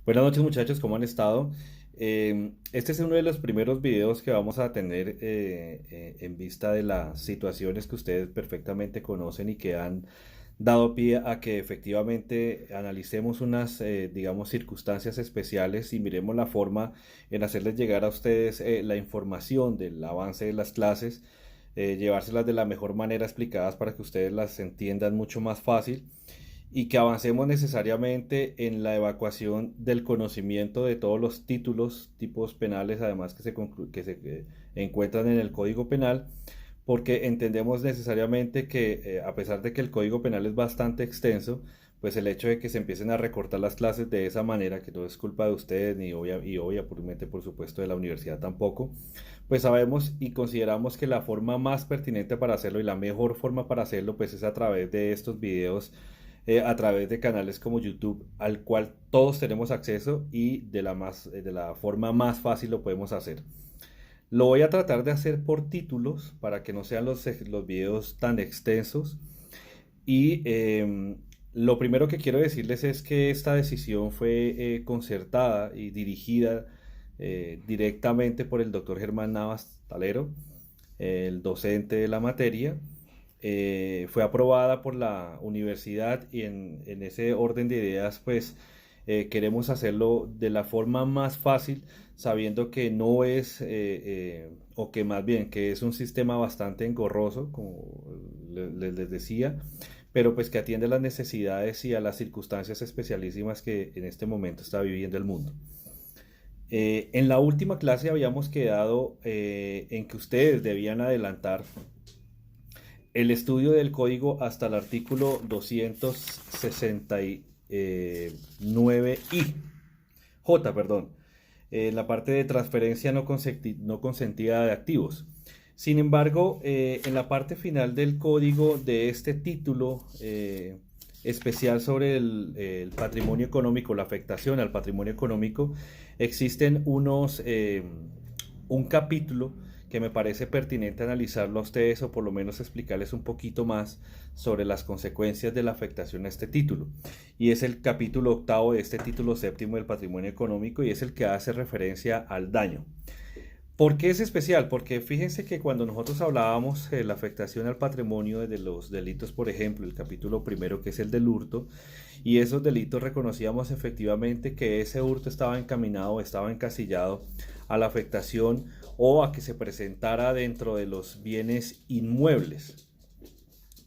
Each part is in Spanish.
Buenas noches muchachos, ¿cómo han estado? Este es uno de los primeros videos que vamos a tener en vista de las situaciones que ustedes perfectamente conocen y que han dado pie a que efectivamente analicemos unas, digamos, circunstancias especiales y miremos la forma en hacerles llegar a ustedes la información del avance de las clases, llevárselas de la mejor manera explicadas para que ustedes las entiendan mucho más fácil y que avancemos necesariamente en la evacuación del conocimiento de todos los títulos, tipos penales, además que se encuentran en el Código Penal, porque entendemos necesariamente que a pesar de que el Código Penal es bastante extenso, pues el hecho de que se empiecen a recortar las clases de esa manera, que no es culpa de ustedes ni obviamente por supuesto de la universidad tampoco, pues sabemos y consideramos que la forma más pertinente para hacerlo y la mejor forma para hacerlo pues es a través de estos videos, a través de canales como YouTube, al cual todos tenemos acceso y de la forma más fácil lo podemos hacer. Lo voy a tratar de hacer por títulos para que no sean los videos tan extensos. Y lo primero que quiero decirles es que esta decisión fue concertada y dirigida directamente por el doctor Germán Navas Talero, el docente de la materia. Fue aprobada por la universidad y en ese orden de ideas, pues queremos hacerlo de la forma más fácil, sabiendo que no es, o que más bien, que es un sistema bastante engorroso, como les decía, pero pues que atiende a las necesidades y a las circunstancias especialísimas que en este momento está viviendo el mundo. En la última clase habíamos quedado en que ustedes debían adelantar el estudio del código hasta el artículo 269I, J, perdón, la parte de transferencia no consentida de activos. Sin embargo, en la parte final del código de este título especial sobre el patrimonio económico, la afectación al patrimonio económico, existen un capítulo que me parece pertinente analizarlo a ustedes o por lo menos explicarles un poquito más sobre las consecuencias de la afectación a este título. Y es el capítulo octavo de este título séptimo del patrimonio económico y es el que hace referencia al daño. ¿Por qué es especial? Porque fíjense que cuando nosotros hablábamos de la afectación al patrimonio de los delitos, por ejemplo, el capítulo primero que es el del hurto, y esos delitos reconocíamos efectivamente que ese hurto estaba encaminado, estaba encasillado a la afectación o a que se presentara dentro de los bienes inmuebles,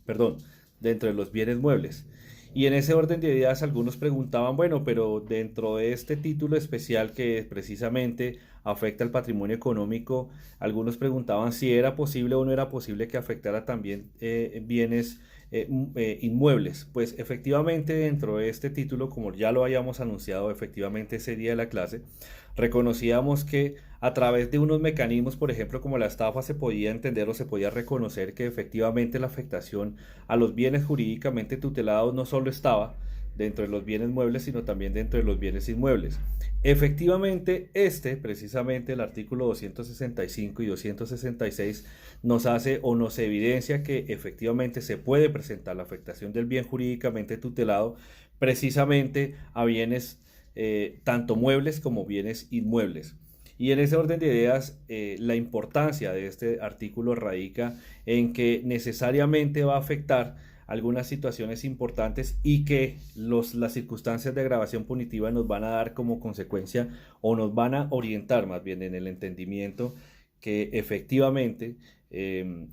perdón, dentro de los bienes muebles. Y en ese orden de ideas algunos preguntaban, bueno, pero dentro de este título especial que precisamente afecta al patrimonio económico, algunos preguntaban si era posible o no era posible que afectara también bienes inmuebles. Pues efectivamente dentro de este título, como ya lo habíamos anunciado efectivamente ese día de la clase, reconocíamos que a través de unos mecanismos, por ejemplo, como la estafa, se podía entender o se podía reconocer que efectivamente la afectación a los bienes jurídicamente tutelados no solo estaba dentro de los bienes muebles, sino también dentro de los bienes inmuebles. Efectivamente, precisamente el artículo 265 y 266 nos hace o nos evidencia que efectivamente se puede presentar la afectación del bien jurídicamente tutelado precisamente a bienes tanto muebles como bienes inmuebles. Y en ese orden de ideas, la importancia de este artículo radica en que necesariamente va a afectar algunas situaciones importantes y que las circunstancias de agravación punitiva nos van a dar como consecuencia o nos van a orientar más bien en el entendimiento que efectivamente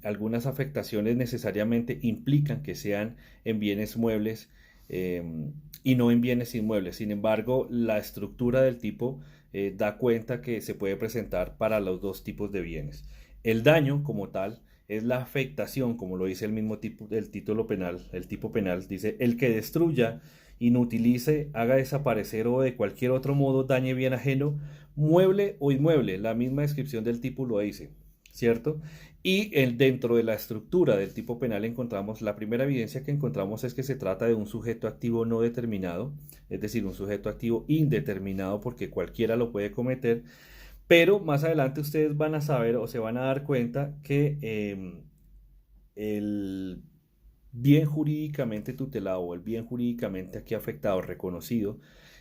algunas afectaciones necesariamente implican que sean en bienes muebles eh, y no en bienes inmuebles. Sin embargo, la estructura del tipo da cuenta que se puede presentar para los dos tipos de bienes. El daño como tal es la afectación, como lo dice el mismo tipo del título penal, el tipo penal dice el que destruya, inutilice, haga desaparecer o de cualquier otro modo dañe bien ajeno, mueble o inmueble, la misma descripción del tipo lo dice, ¿cierto? Y dentro de la estructura del tipo penal encontramos, la primera evidencia que encontramos es que se trata de un sujeto activo no determinado, es decir, un sujeto activo indeterminado porque cualquiera lo puede cometer, pero más adelante ustedes van a saber o se van a dar cuenta que el bien jurídicamente tutelado o el bien jurídicamente aquí afectado, reconocido,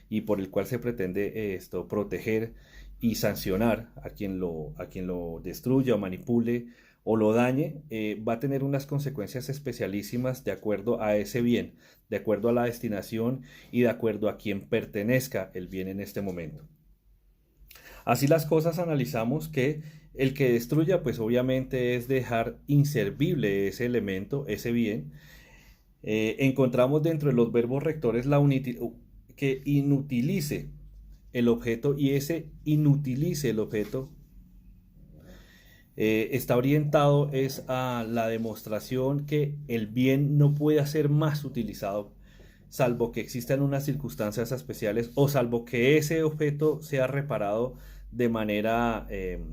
y por el cual se pretende proteger y sancionar a quien lo destruya o manipule o lo dañe, va a tener unas consecuencias especialísimas de acuerdo a ese bien, de acuerdo a la destinación y de acuerdo a quien pertenezca el bien en este momento. Así las cosas, analizamos que el que destruya, pues obviamente es dejar inservible ese elemento, ese bien. Encontramos dentro de los verbos rectores que inutilice el objeto, y ese inutilice el objeto está orientado es a la demostración que el bien no puede ser más utilizado salvo que existan unas circunstancias especiales o salvo que ese objeto sea reparado de manera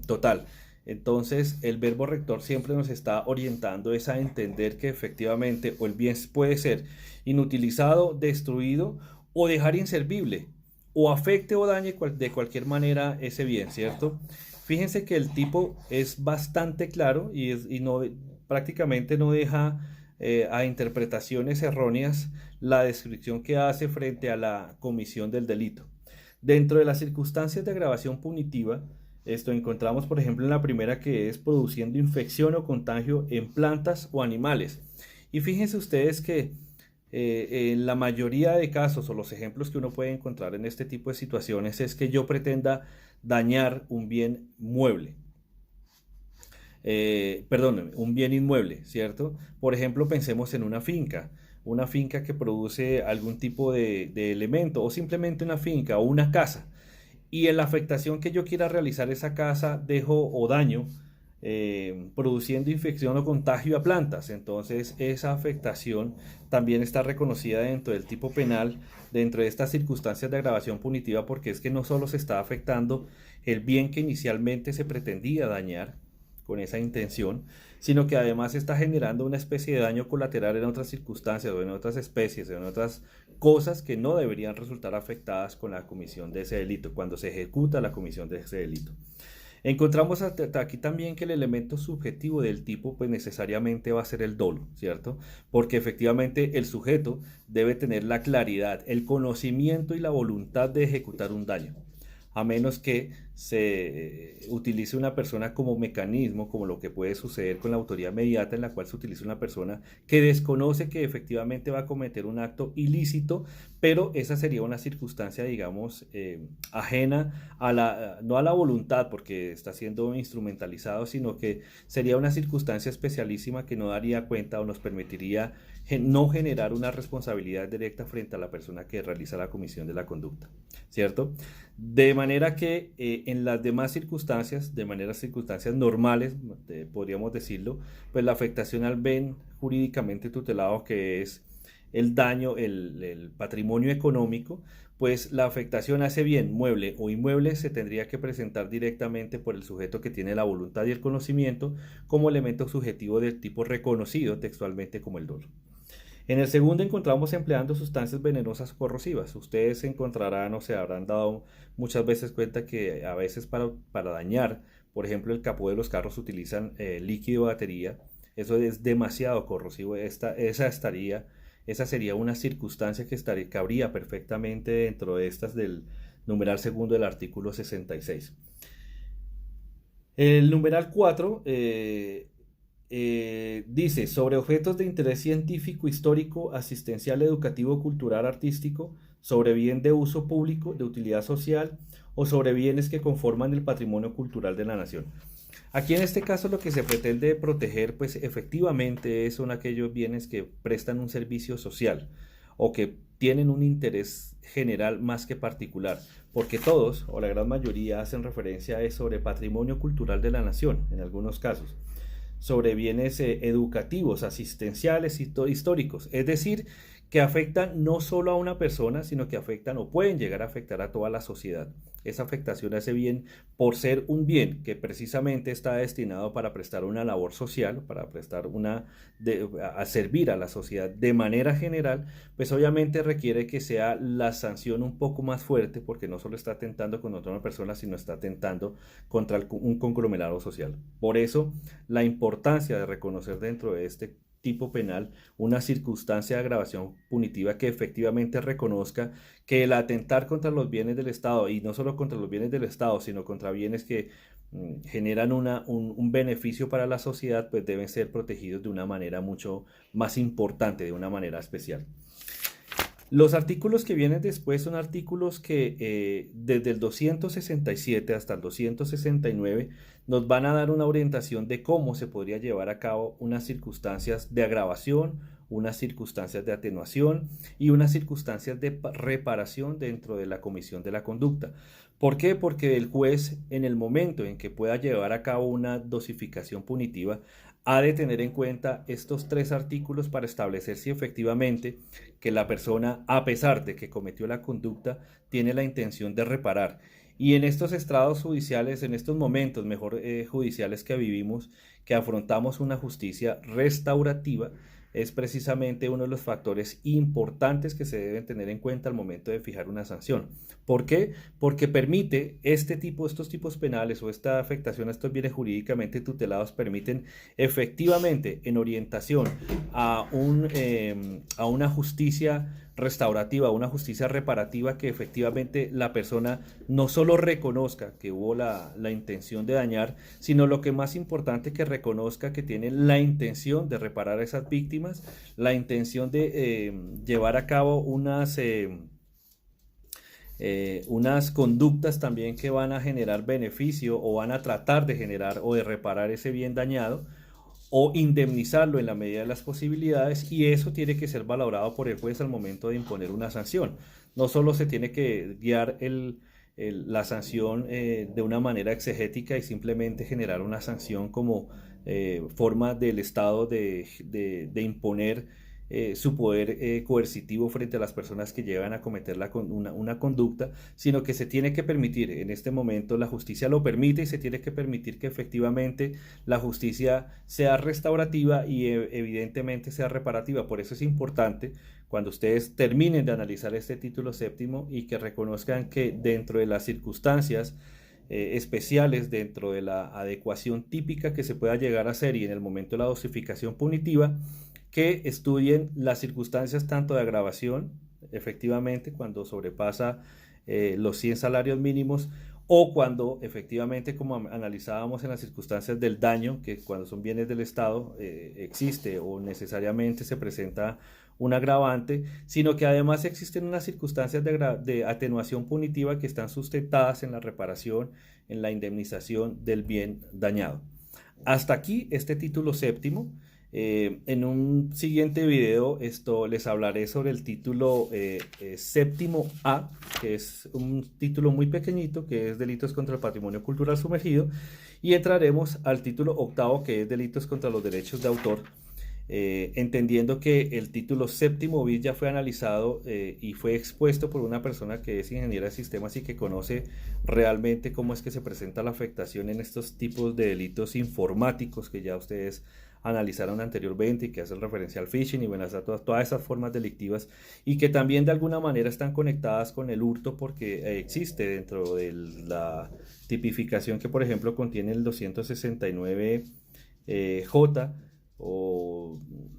total. Entonces, el verbo rector siempre nos está orientando es a entender que efectivamente o el bien puede ser inutilizado, destruido o dejar inservible o afecte o dañe de cualquier manera ese bien, ¿cierto? Fíjense que el tipo es bastante claro y no, prácticamente no deja a interpretaciones erróneas la descripción que hace frente a la comisión del delito. Dentro de las circunstancias de agravación punitiva, esto encontramos, por ejemplo, en la primera, que es produciendo infección o contagio en plantas o animales. Y fíjense ustedes que en la mayoría de casos, o los ejemplos que uno puede encontrar en este tipo de situaciones, es que yo pretenda dañar un bien mueble. Perdón, un bien inmueble, ¿cierto? Por ejemplo, pensemos en una finca que produce algún tipo de elemento, o simplemente una finca o una casa, y en la afectación que yo quiera realizar esa casa dejo o daño, produciendo infección o contagio a plantas. Entonces esa afectación también está reconocida dentro del tipo penal, dentro de estas circunstancias de agravación punitiva, porque es que no solo se está afectando el bien que inicialmente se pretendía dañar con esa intención, sino que además está generando una especie de daño colateral en otras circunstancias o en otras especies, en otras cosas que no deberían resultar afectadas con la comisión de ese delito, cuando se ejecuta la comisión de ese delito. Encontramos aquí también que el elemento subjetivo del tipo pues necesariamente va a ser el dolo, ¿cierto? Porque efectivamente el sujeto debe tener la claridad, el conocimiento y la voluntad de ejecutar un daño, a menos que se utilice una persona como mecanismo, como lo que puede suceder con la autoridad inmediata, en la cual se utiliza una persona que desconoce que efectivamente va a cometer un acto ilícito, pero esa sería una circunstancia, digamos, ajena a no a la voluntad, porque está siendo instrumentalizado, sino que sería una circunstancia especialísima que no daría cuenta o nos permitiría no generar una responsabilidad directa frente a la persona que realiza la comisión de la conducta, ¿cierto? De manera que en las demás circunstancias, de manera circunstancias normales, podríamos decirlo, pues la afectación al bien jurídicamente tutelado, que es el daño, el patrimonio económico, pues la afectación a ese bien mueble o inmueble se tendría que presentar directamente por el sujeto que tiene la voluntad y el conocimiento como elemento subjetivo del tipo reconocido textualmente como el dolo. En el segundo encontramos empleando sustancias venenosas o corrosivas. Ustedes encontrarán o se habrán dado muchas veces cuenta que a veces para dañar, por ejemplo, el capó de los carros utilizan líquido de batería. Eso es demasiado corrosivo. Esa sería una circunstancia que cabría perfectamente dentro de estas del numeral segundo del artículo 66. El numeral 4 dice sobre objetos de interés científico, histórico, asistencial, educativo, cultural, artístico, sobre bien de uso público, de utilidad social o sobre bienes que conforman el patrimonio cultural de la nación. Aquí en este caso lo que se pretende proteger pues efectivamente son aquellos bienes que prestan un servicio social o que tienen un interés general más que particular, porque todos o la gran mayoría hacen referencia a eso, sobre patrimonio cultural de la nación en algunos casos, sobre bienes educativos, asistenciales y históricos, es decir, que afectan no solo a una persona, sino que afectan o pueden llegar a afectar a toda la sociedad. Esa afectación a ese bien, por ser un bien que precisamente está destinado para prestar una labor social, para prestar a servir a la sociedad de manera general, pues obviamente requiere que sea la sanción un poco más fuerte, porque no solo está atentando contra una persona, sino está atentando contra un conglomerado social. Por eso, la importancia de reconocer dentro de este tipo penal una circunstancia de agravación punitiva que efectivamente reconozca que el atentar contra los bienes del Estado, y no solo contra los bienes del Estado, sino contra bienes que generan un beneficio para la sociedad, pues deben ser protegidos de una manera mucho más importante, de una manera especial. Los artículos que vienen después son artículos que desde el 267 hasta el 269 nos van a dar una orientación de cómo se podría llevar a cabo unas circunstancias de agravación, unas circunstancias de atenuación y unas circunstancias de reparación dentro de la comisión de la conducta. ¿Por qué? Porque el juez, en el momento en que pueda llevar a cabo una dosificación punitiva, ha de tener en cuenta estos tres artículos para establecer si efectivamente que la persona, a pesar de que cometió la conducta, tiene la intención de reparar. Y en estos estrados judiciales, en estos momentos mejor judiciales que vivimos, que afrontamos una justicia restaurativa, es precisamente uno de los factores importantes que se deben tener en cuenta al momento de fijar una sanción. ¿Por qué? Porque permite estos tipos penales o esta afectación a estos bienes jurídicamente tutelados permiten efectivamente en orientación a una justicia restaurativa, una justicia reparativa, que efectivamente la persona no solo reconozca que hubo la intención de dañar, sino lo que más importante, que reconozca que tiene la intención de reparar a esas víctimas, la intención de llevar a cabo unas conductas también que van a generar beneficio o van a tratar de generar o de reparar ese bien dañado, o indemnizarlo en la medida de las posibilidades, y eso tiene que ser valorado por el juez al momento de imponer una sanción. No solo se tiene que guiar la sanción de una manera exegética y simplemente generar una sanción como forma del Estado de imponer su poder coercitivo frente a las personas que llegan a cometer una conducta, sino que se tiene que permitir, en este momento la justicia lo permite, y se tiene que permitir que efectivamente la justicia sea restaurativa y evidentemente sea reparativa. Por eso es importante, cuando ustedes terminen de analizar este título séptimo, y que reconozcan que dentro de las circunstancias especiales, dentro de la adecuación típica que se pueda llegar a hacer y en el momento de la dosificación punitiva, que estudien las circunstancias tanto de agravación, efectivamente cuando sobrepasa los 100 salarios mínimos, o cuando efectivamente, como analizábamos en las circunstancias del daño, que cuando son bienes del Estado existe o necesariamente se presenta un agravante, sino que además existen unas circunstancias de atenuación punitiva que están sustentadas en la reparación, en la indemnización del bien dañado. Hasta aquí este título séptimo. En un siguiente video les hablaré sobre el título séptimo A, que es un título muy pequeñito, que es delitos contra el patrimonio cultural sumergido, y entraremos al título octavo, que es delitos contra los derechos de autor, entendiendo que el título séptimo bis ya fue analizado y fue expuesto por una persona que es ingeniera de sistemas y que conoce realmente cómo es que se presenta la afectación en estos tipos de delitos informáticos que ya ustedes analizaron anteriormente, y que hacen referencia al phishing y bueno, a todas esas formas delictivas, y que también de alguna manera están conectadas con el hurto, porque existe dentro de la tipificación que por ejemplo contiene el 269 J, o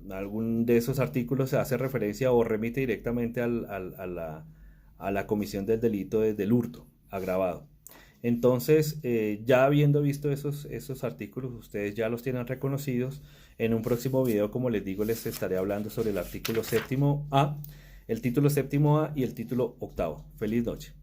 algún de esos artículos se hace referencia o remite directamente a la comisión del delito del hurto agravado. Entonces, ya habiendo visto esos artículos, ustedes ya los tienen reconocidos. En un próximo video, como les digo, les estaré hablando sobre el artículo séptimo A, el título séptimo A y el título octavo. Feliz noche.